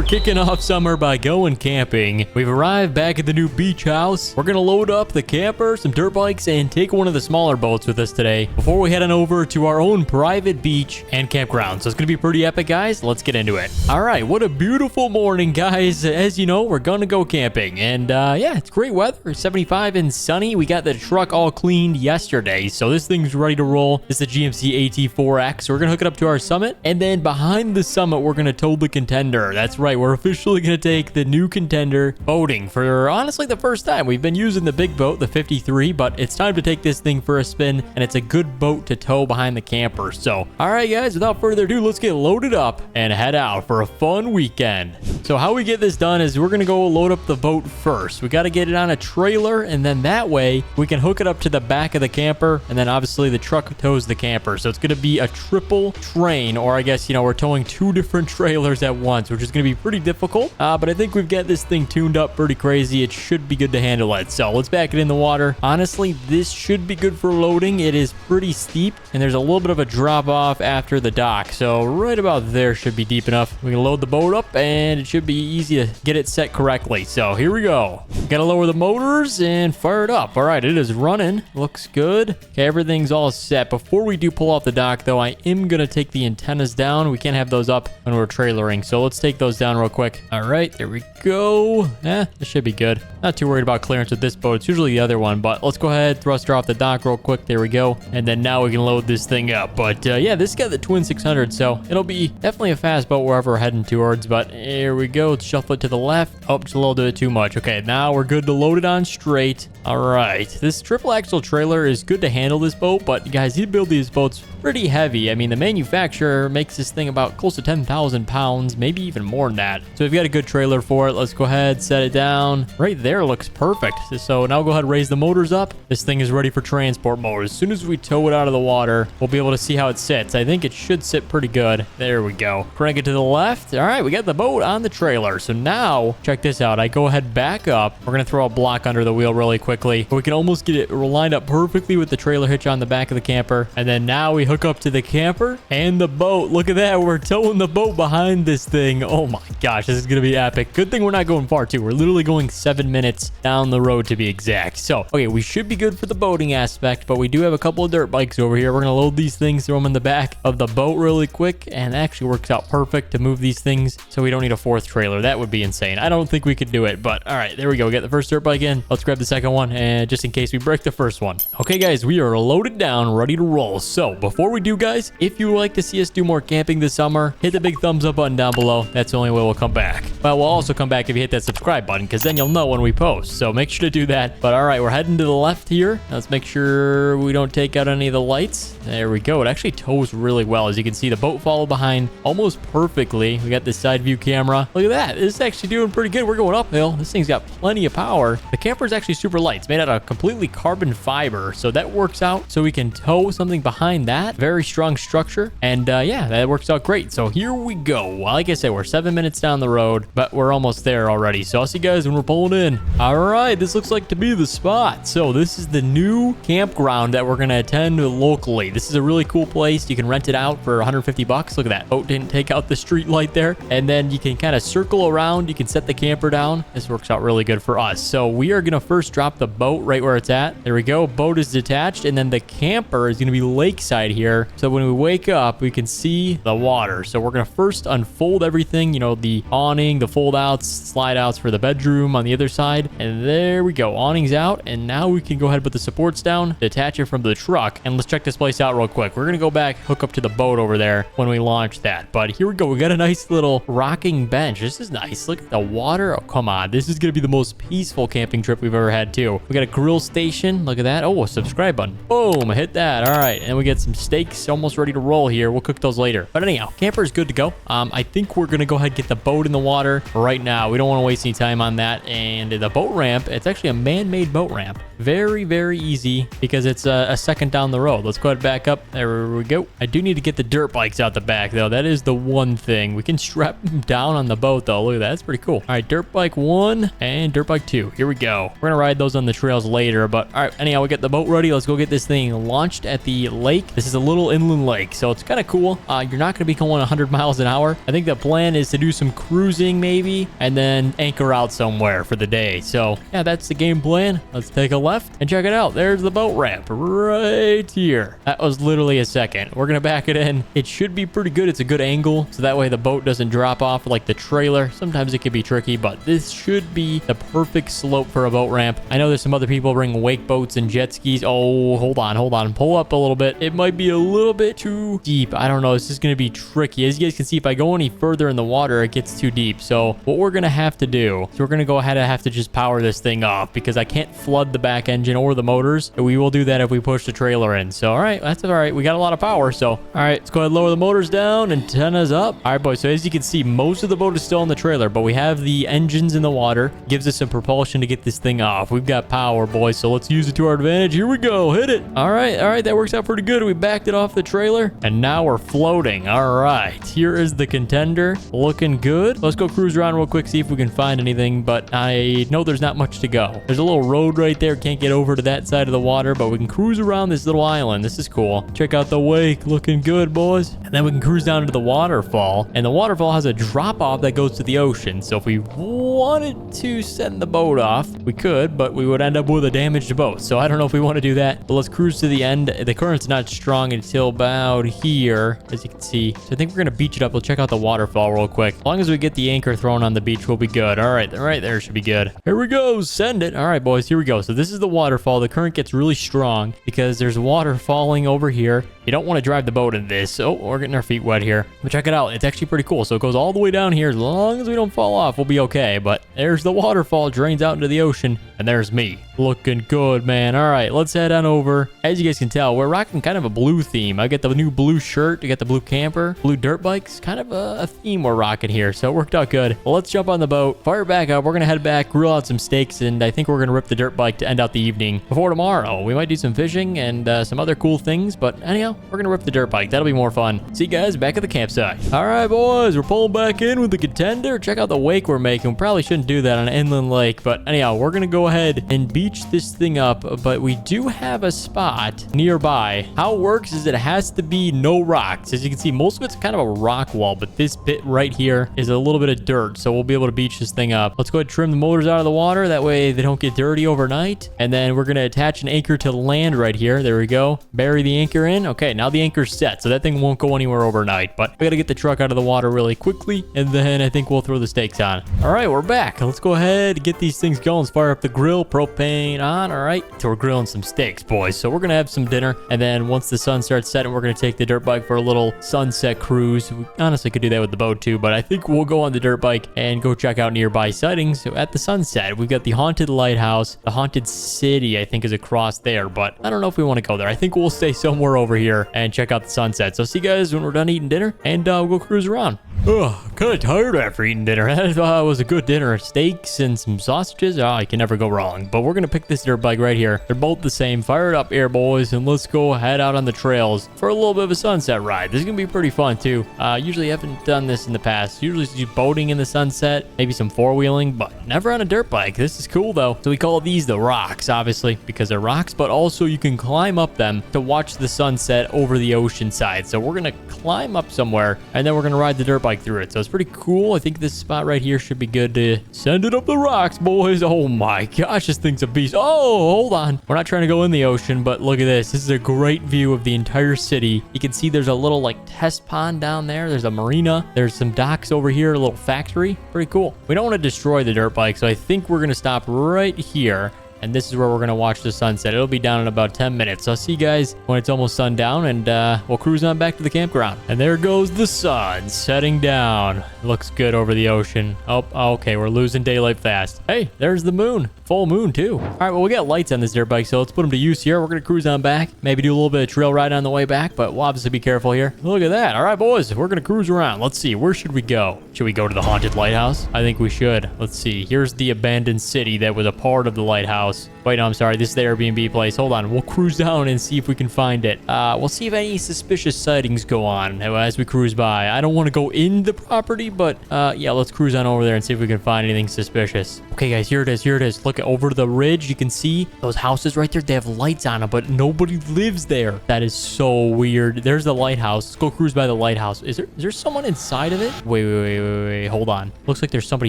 kicking off summer by going camping. We've arrived back at the new beach house. We're gonna load up the camper, some dirt bikes, and take one of the smaller boats with us today before we head on over to our own private beach and campground. So it's gonna be pretty epic, guys. Let's get into it. All right, what a beautiful morning, guys. As you know, we're gonna go camping, and yeah, it's great weather. 75 and sunny. We got the truck all cleaned yesterday, so this thing's ready to roll. This is the GMC AT4X. So we're gonna hook it up to our Summit, and then behind the Summit, we're gonna tow the Contender. That's right, we're officially gonna take the new Contender boating for honestly the first time. We've been using the big boat, the 53, but it's time to take this thing for a spin, and it's a good boat to tow behind the camper. So, all right, guys, without further ado, let's get loaded up and head out for a fun weekend. So how we get this done is we're gonna go load up the boat first. We got to get it on a trailer, and then that way we can hook it up to the back of the camper, and then obviously the truck tows the camper. So it's gonna be a triple train, or I guess, you know, we're towing two different trailers at once, which is gonna be pretty difficult, but I think we've got this thing tuned up pretty crazy. It should be good to handle it. So let's back it in the water. Honestly, this should be good for loading. It is pretty steep, and there's a little bit of a drop off after the dock, so right about there should be deep enough. We can load the boat up, and it should be easy to get it set correctly. So here we go. Gotta lower the motors and fire it up. All right, it is running. Looks good. Okay, everything's all set. Before we do pull off the dock, though, I am gonna take the antennas down. We can't have those up when we're trailering, so let's take those down real quick. All right, there we go. This should be good. Not too worried about clearance with this boat. It's usually the other one, but let's go ahead, thrust her off the dock real quick. There we go. And then now we can load this thing up. But yeah, this got the twin 600, so it'll be definitely a fast boat wherever we're heading towards. But here we go. Let's shuffle it to the left. Oh, just a little bit too much. Okay, now we're good to load it on straight. All right, this triple axle trailer is good to handle this boat, but guys, you build these boats pretty heavy. I mean, the manufacturer makes this thing about close to 10,000 pounds, maybe even more than that. So we've got a good trailer for it. Let's go ahead, set it down. Right there looks perfect. So now go ahead, raise the motors up. This thing is ready for transport mode. As soon as we tow it out of the water, we'll be able to see how it sits. I think it should sit pretty good. There we go. Crank it to the left. All right, we got the boat on the trailer. So now, check this out. I go ahead, back up. We're gonna throw a block under the wheel really quickly. We can almost get it lined up perfectly with the trailer hitch on the back of the camper. And then now we hook up to the camper and the boat. Look at that. We're towing the boat behind this thing. Oh my gosh, this is gonna be epic. Good thing we're not going far too. We're literally going 7 minutes down the road to be exact. So, okay, we should be good for the boating aspect, but we do have a couple of dirt bikes over here. We're gonna load these things, throw them in the back of the boat really quick, and it actually works out perfect to move these things so we don't need a fourth trailer. That would be insane. I don't think we could do it, but all right, there we go. We got the first dirt bike in. Let's grab the second one, and just in case we break the first one. Okay, guys, we are loaded down, ready to roll. So before we do, guys, if you would like to see us do more camping this summer, hit the big thumbs up button down below. That's the only way we'll come back. But we'll also come back if you hit that subscribe button, because then you'll know when we post. So make sure to do that. But all right, we're heading to the left here. Let's make sure we don't take out any of the lights. There we go. It actually tows really well. As you can see, the boat followed behind almost perfectly. We got the side view camera. Look at that. This is actually doing pretty good. We're going uphill. This thing's got plenty of power. The camper is actually super light. It's made out of completely carbon fiber, so that works out. So we can tow something behind that. Very strong structure. And yeah, that works out great. So here we go. Well, like I said, we're 7 minutes down the road, but we're almost there already. So I'll see you guys when we're pulling in. All right, this looks like to be the spot. So this is the new campground that we're going to attend locally. This is a really cool place. You can rent it out for 150 bucks. Look at that. Boat didn't take out the street light there. And then you can kind of circle around. You can set the camper down. This works out really good for us. So we are going to first drop the boat right where it's at. There we go. Boat is detached, and then the camper is going to be lakeside here. So when we wake up, we can see the water. So we're going to first unfold everything, you know, the awning, the fold outs, slide outs for the bedroom on the other side. And there we go. Awning's out. And now we can go ahead and put the supports down, detach it from the truck. And let's check this place out real quick. We're going to go back, hook up to the boat over there when we launch that. But here we go. We got a nice little rocking bench. This is nice. Look at the water. Oh, come on. This is going to be the most peaceful camping trip we've ever had too. We got a grill station. Look at that. Oh, a subscribe button. Boom. Hit that. All right. And we get some steaks almost ready to roll here. We'll cook those later. But anyhow, camper is good to go. I think we're going to go ahead and get the boat in the water right now. We don't want to waste any time on that. And the boat ramp, it's actually a man-made boat ramp. Very, very easy because it's a second down the road. Let's go ahead and back up. There we go. I do need to get the dirt bikes out the back though. That is the one thing. We can strap them down on the boat though. Look at that. That's pretty cool. All right, dirt bike 1 and dirt bike 2. Here we go. We're gonna ride those on the trails later, but all right, anyhow, we get the boat ready. Let's go get this thing launched at the lake. This is is a little inland lake, so it's kind of cool. You're not going to be going 100 miles an hour. I think the plan is to do some cruising maybe, and then anchor out somewhere for the day. So yeah, that's the game plan. Let's take a left and check it out. There's the boat ramp right here. That was literally a second. We're going to back it in. It should be pretty good. It's a good angle, so that way the boat doesn't drop off like the trailer. Sometimes it can be tricky, but this should be the perfect slope for a boat ramp. I know there's some other people bring wake boats and jet skis. Oh, hold on. Pull up a little bit. It might be a little bit too deep. I don't know. This is going to be tricky. As you guys can see, if I go any further in the water, it gets too deep. So what we're going to have to do is we're going to go ahead and have to just power this thing off because I can't flood the back engine or the motors. We will do that if we push the trailer in. So, all right, that's all right. We got a lot of power. So, all right, let's go ahead and lower the motors down. Antennas up. All right, boys. So as you can see, most of the boat is still in the trailer, but we have the engines in the water. Gives us some propulsion to get this thing off. We've got power, boys. So let's use it to our advantage. Here we go. Hit it. All right. That works out pretty good. We backed it off the trailer, and now we're floating. All right. Here is the Contender. Looking good. Let's go cruise around real quick, see if we can find anything, but I know there's not much to go. There's a little road right there. Can't get over to that side of the water, but we can cruise around this little island. This is cool. Check out the wake. Looking good, boys. And then we can cruise down to the waterfall, and the waterfall has a drop off that goes to the ocean. So if we wanted to send the boat off, we could, but we would end up with a damaged boat. So I don't know if we want to do that, but let's cruise to the end. The current's not strong until about here, as you can see. So I think we're going to beach it up. We'll check out the waterfall real quick. As long as we get the anchor thrown on the beach, we'll be good. All right there should be good. Here we go. Send it. All right, boys, here we go. So this is the waterfall. The current gets really strong because there's water falling over here. You don't want to drive the boat in this. Oh, we're getting our feet wet here. But check it out. It's actually pretty cool. So it goes all the way down here. As long as we don't fall off, we'll be okay. But there's the waterfall, drains out into the ocean, and there's me. Looking good, man. All right, let's head on over. As you guys can tell, we're rocking kind of a blue theme. I got the new blue shirt. I got the blue camper, blue dirt bikes. Kind of a theme we're rocking here. So it worked out good. Well, let's jump on the boat, fire back up. We're going to head back, grill out some steaks, and I think we're going to rip the dirt bike to end out the evening. Before tomorrow, we might do some fishing and some other cool things. But anyhow, we're going to rip the dirt bike. That'll be more fun. See you guys back at the campsite. All right, boys, we're pulling back in with the Contender. Check out the wake we're making. We probably shouldn't do that on an inland lake. But anyhow, we're going to go ahead and beach this thing up. But we do have a spot nearby. How it works is it has to be no rocks. As you can see, most of it's kind of a rock wall, but this bit right here is a little bit of dirt, so we'll be able to beach this thing up. Let's go ahead and trim the motors out of the water. That way they don't get dirty overnight. And then we're going to attach an anchor to the land right here. There we go. Bury the anchor in. Okay, now the anchor's set, so that thing won't go anywhere overnight. But we got to get the truck out of the water really quickly, and then I think we'll throw the steaks on. All right, we're back. Let's go ahead and get these things going. Let's fire up the grill. Propane on. All right, so we're grilling some steaks, boys. So we're going to have some dinner, and then once the sun starts setting, we're going to take the dirt bike for a little sunset cruise. We honestly could do that with the boat too, but I think we'll go on the dirt bike and go check out nearby sightings. So at the sunset, we've got the haunted lighthouse. The haunted city, I think, is across there, but I don't know if we want to go there. I think we'll stay somewhere over here and check out the sunset. So see you guys when we're done eating dinner, and we'll go cruise around. Oh, kind of tired after eating dinner. That was a good dinner. Steaks and some sausages. Oh, you can never go wrong. But we're going to pick this dirt bike right here. They're both the same. Fire it up here, boys, and let's go head out on the trails for a little bit of a sunset ride. This is going to be pretty fun, too. Usually haven't done this in the past. Usually do boating in the sunset, maybe some four-wheeling, but never on a dirt bike. This is cool, though. So we call these the rocks, obviously, because they're rocks, but also you can climb up them to watch the sunset over the ocean side. So we're going to climb up somewhere, and then we're going to ride the dirt bike through it. So it's pretty cool. I think this spot right here should be good to send it up the rocks, boys. Oh my gosh, this thing's a beast. Oh, hold on. We're not trying to go in the ocean, but look at this. This is a great view of the entire city. You can see there's a little like test pond down there. There's a marina. There's some docks over here, a little factory. Pretty cool. We don't want to destroy the dirt bike, so I think we're going to stop right here. And this is where we're going to watch the sunset. It'll be down in about 10 minutes. So I'll see you guys when it's almost sundown, and we'll cruise on back to the campground. And there goes the sun setting down. It looks good over the ocean. Oh, okay. We're losing daylight fast. Hey, there's the moon. Full moon, too. All right, well, we got lights on this dirt bike, so let's put them to use here. We're going to cruise on back. Maybe do a little bit of trail ride on the way back, but we'll obviously be careful here. Look at that. All right, boys, we're going to cruise around. Let's see. Where should we go? Should we go to the haunted lighthouse? I think we should. Let's see. Here's the abandoned city that was a part of the lighthouse. Wait, no, I'm sorry. This is the Airbnb place. Hold on. We'll cruise down and see if we can find it. We'll see if any suspicious sightings go on as we cruise by. I don't want to go in the property, but yeah, let's cruise on over there and see if we can find anything suspicious. Okay, guys, here it is. Here it is. Look over the ridge. You can see those houses right there. They have lights on them, but nobody lives there. That is so weird. There's the lighthouse. Let's go cruise by the lighthouse. Is there someone inside of it? Wait. Hold on. Looks like there's somebody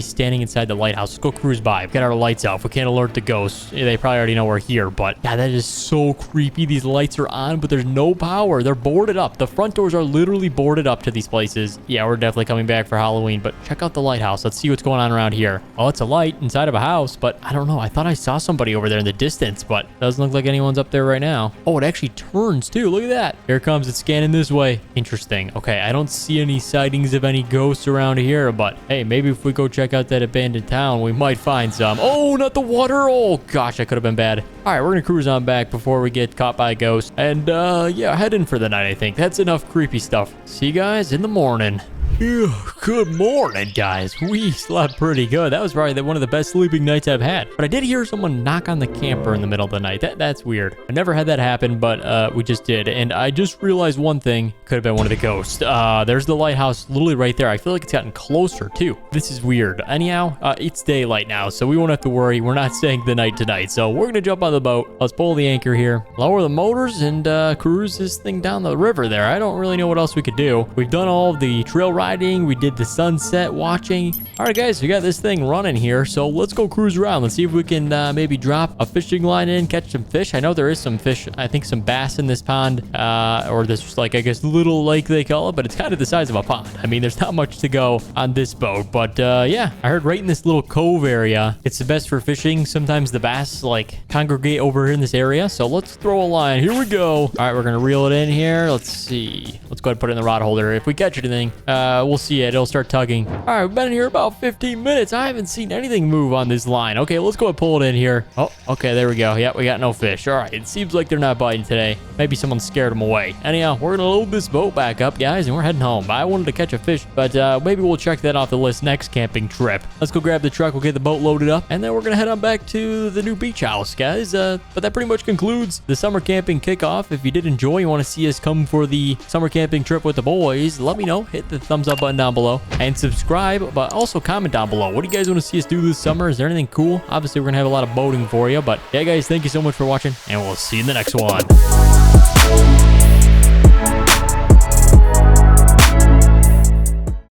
standing inside the lighthouse. Let's go cruise by. Get our lights off. We can't alert the ghosts. They probably already know we're here, but yeah, that is so creepy. These lights are on, but there's no power. They're boarded up. The front doors are literally boarded up to these places. Yeah, we're definitely coming back for Halloween, but check out the lighthouse. Let's see what's going on around here. Oh, it's a light inside of a house, but I don't know. I thought I saw somebody over there in the distance, but doesn't look like anyone's up there right now. Oh, it actually turns too. Look at that. Here it comes. It's scanning this way. Interesting. Okay, I don't see any sightings of any ghosts around here, but hey, maybe if we go check out that abandoned town, we might find some. Oh, not the water. Oh gosh, that could have been bad. All right, we're gonna cruise on back before we get caught by a ghost, and yeah, head in for the night. I think that's enough creepy stuff. See you guys in the morning. Good morning, guys. We slept pretty good. That was probably one of the best sleeping nights I've had. But I did hear someone knock on the camper in the middle of the night. That's weird. I never had that happen, but we just did. And I just realized one thing. Could have been one of the ghosts. There's the lighthouse literally right there. I feel like it's gotten closer, too. This is weird. Anyhow, it's daylight now, so we won't have to worry. We're not staying the night tonight. So we're going to jump on the boat. Let's pull the anchor here, lower the motors, and cruise this thing down the river there. I don't really know what else we could do. We've done all of the trail riding. We did the sunset watching. All right, guys, we got this thing running here, so let's go cruise around. Let's see if we can maybe drop a fishing line in, catch some fish. I know there is some fish, I think some bass in this pond, or this, like, I guess little lake they call it, but it's kind of the size of a pond. I mean, there's not much to go on this boat, but yeah, I heard right in this little cove area, it's the best for fishing. Sometimes the bass like congregate over here in this area, so let's throw a line. Here we go. All right, we're gonna reel it in here. Let's see. Let's go ahead and put it in the rod holder. If we catch anything, we'll see it. It'll start tugging. All right, we've been in here about 15 minutes. I haven't seen anything move on this line. Okay, let's go and pull it in here. Oh, okay, there we go. Yeah, we got no fish. All right, it seems like they're not biting today. Maybe someone scared them away. Anyhow, we're gonna load this boat back up, guys, and we're heading home. I wanted to catch a fish, but maybe we'll check that off the list next camping trip. Let's go grab the truck. We'll get the boat loaded up, and then we're gonna head on back to the new beach house, guys. But that pretty much concludes the summer camping kickoff. If you did enjoy, you want to see us come for the summer camping trip with the boys, let me know. Hit the thumbs up button down below and subscribe, but also comment down below. What do you guys want to see us do this summer? Is there anything cool? Obviously, we're gonna have a lot of boating for you, but yeah, guys, thank you so much for watching, and we'll see you in the next one.